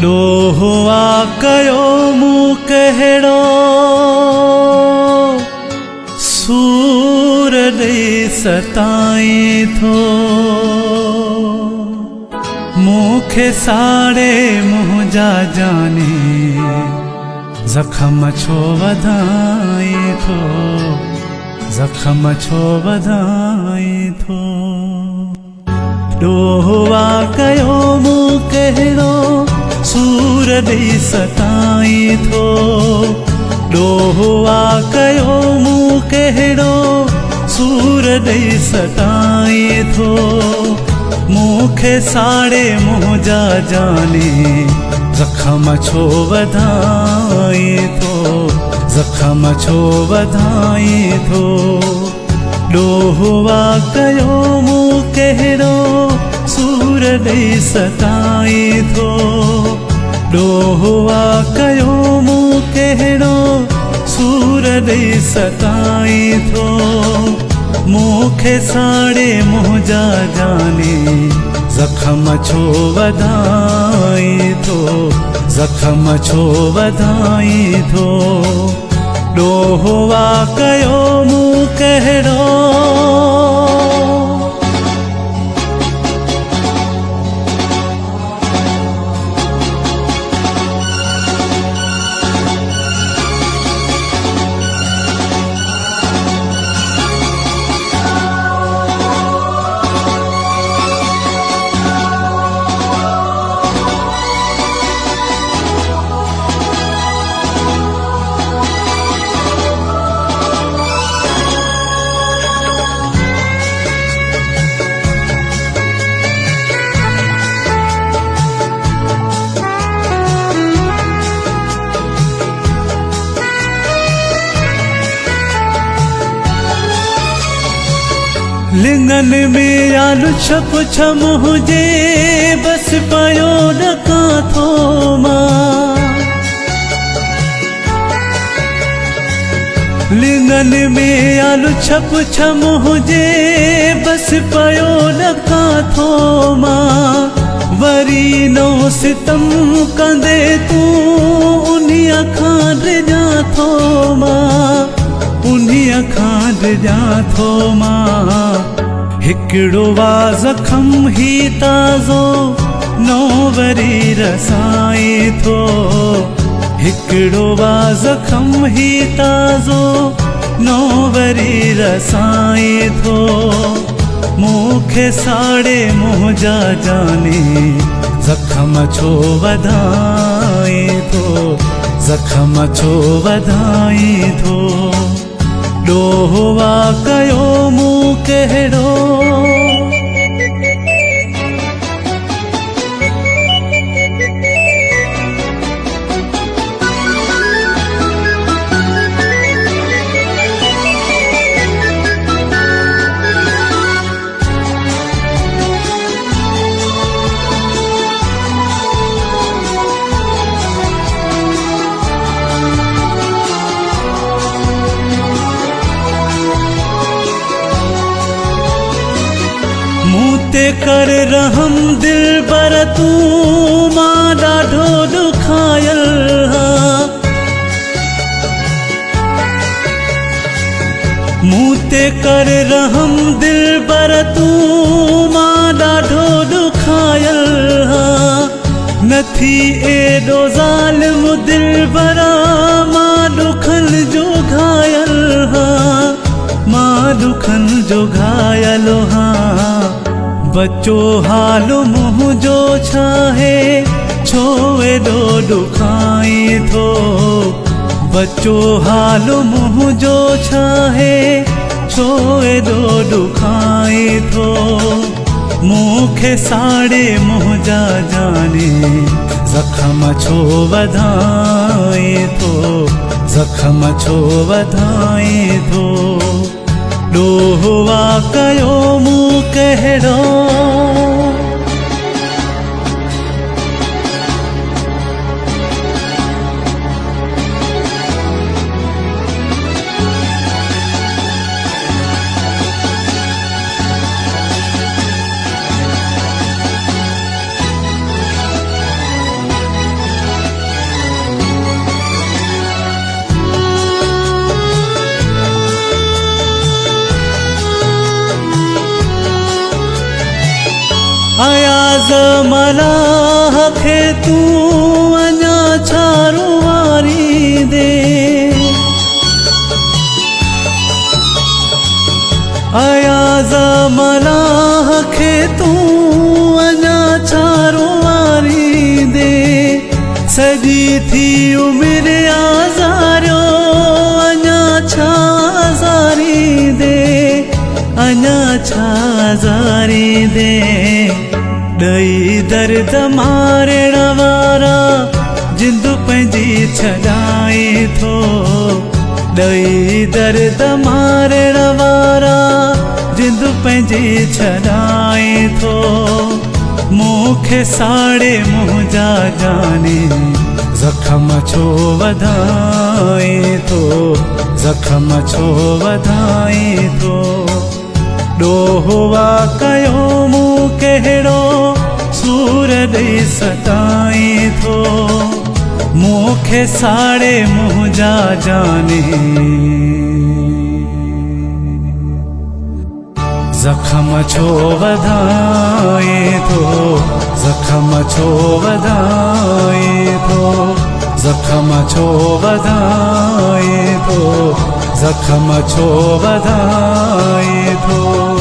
ॾोहुआ कयो मूं कहिड़ो सूर ॾेई सताईं थो मूंखे साड़े मुंहिंजा जाने ज़ख़म छो वधाईं थो ज़ख़म छो वधाईं थो ॾोहुआ कयो मूं कहिड़ो सूर ॾेई सताईं थो ॾोहुआ कयो मूं कहिड़ो सूर ॾेई सताईं थो मूंखे साड़े मुंहिंजा जाने ज़ख़म छो वधाईं थो ज़ख़म छो वधाईं थो ॾोहुआ कयो मूं कहिड़ो सूर ॾेई सताईं थो ॾोहुआ कयो मूं कहिड़ो सूर ॾेई सताईं थो मूंखे साड़े मुंहिंजा जाने ज़ख़म छो वधाईं थो ज़ख़म छो वधाईं थो ॾोहुआ कयो मूं कहिड़ो लिंगन में आलू छप छम हुजे बस पयो ॾका थो मां लिंगन में आलू छप छम हुजे बस पयो ॾका थो मां वरी नो सितम कंदे तूं उन्हीअ खां डिॼा थो मां उन्हीअ खां डिॼा थो मां हिकिड़ो वा ज़ख़म ही ताज़ो नो वरी रसाए थो हिकिड़ो वा ज़ख़म ही ताज़ो नो वरी रसाए थो मूंखे साड़े मुंहिंजा जाने ज़ख़म छो वधाए थो ज़ख़म छो वधाए थो ॾोहुआ कयो मूं कहिड़ो ते कर रहम दिल बर तूं मां ॾाढो ॾुखायल मूं ते कर रहम दिल बर तूं मां ॾाढो ॾुखायल नथी एॾो ज़ालिम दिल बरा मां ॾुखनि जो घायल मां ॾुखनि जो घायल बच्चो हाल मुंहिंजो छा है छो एॾो ॾुखाए थो बच्चो हाल मुंहिंजो छा है छो एॾो ॾुखाए थो मूंखे साड़े मुंहिंजा जाने ज़ख़म छो वधाए थो ज़ख़म छो वधाए थो ॾोहुआ कयो मूं कहिड़ो अयाज़ मलाह खे तूं अञा छा रुवारींदे अयाज़ मलाह खे तूं अञा छा रुवारींदे सॼी थी उमिरि आज़ारियो अञा छा ज़ारींदे अञा छा ज़ारींदे ॾई दर्द मारण वारा जिंदु पंहिंजी छॾाए थो ॾई दर्द मारण वारा जिंदु पंहिंजी छॾाए थो मूंखे साड़े मुंहिंजा जाने ज़ख़म छो वधाए थो ज़ख़म छो वधाए थो ॾोहवा कयो मूं कहिड़ो सूर ॾेई सताए थो मूंखे साड़े मुंहिंजा जाने ज़ख़म छो वधाए थो ज़ख़म छो वधाए थो ज़ख़म छो वधाए थो ज़ख़म छो वधाए थो